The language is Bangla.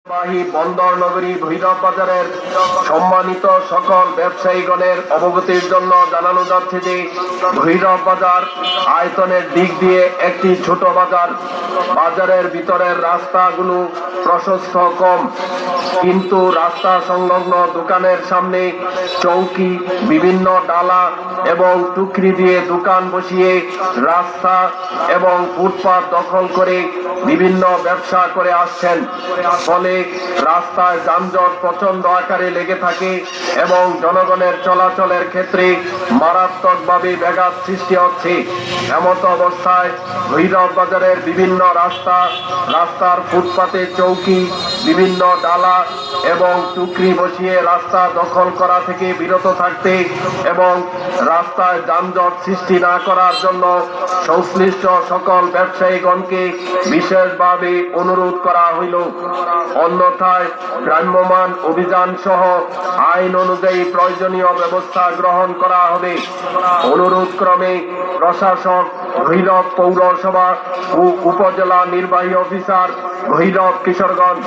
বন্দর নগরী ভৈরব বাজারের সম্মানিত সকল ব্যবসায়ীগণের অবগতির জন্য জানানো যাচ্ছে যে ভৈরব বাজার আয়তনের দিক দিয়ে একটি ছোট বাজার। বাজারের ভিতরের রাস্তাগুলো প্রশস্ত কম, কিন্তু রাস্তা সংলগ্ন দোকানের সামনে চৌকি, বিভিন্ন ডালা এবং টুকরি দিয়ে দোকান বসিয়ে রাস্তা এবং ফুটপাত দখল করে বিভিন্ন ব্যবসা করে আসছেন। ফলে রাস্তায় যানজট প্রচন্ড আকারে লেগে থাকে এবং জনগণের চলাচলের ক্ষেত্রে মারাত্মকভাবে ব্যাঘাত সৃষ্টি হচ্ছে। এমত অবস্থায় ভৈরব বাজারের বিভিন্ন রাস্তার ফুটপাতে চৌকি, বিভিন্ন ডালা এবং টুকরি বসিয়ে রাস্তা দখল করা থেকে বিরত থাকতে এবং রাস্তায় যানজট সৃষ্টি না করার জন্য সংশ্লিষ্ট সকল ব্যবসায়ীগণকে বিশেষভাবে অনুরোধ করা হইল। অন্যথায় ভ্রাম্যমাণ অভিযান সহ আইন অনুযায়ী প্রয়োজনীয় ব্যবস্থা গ্রহণ করা হবে। অনুরোধ ক্রমে প্রশাসক, ভৈরব পৌরসভা ও উপজেলা নির্বাহী অফিসার, ভৈরব, কিশোরগঞ্জ।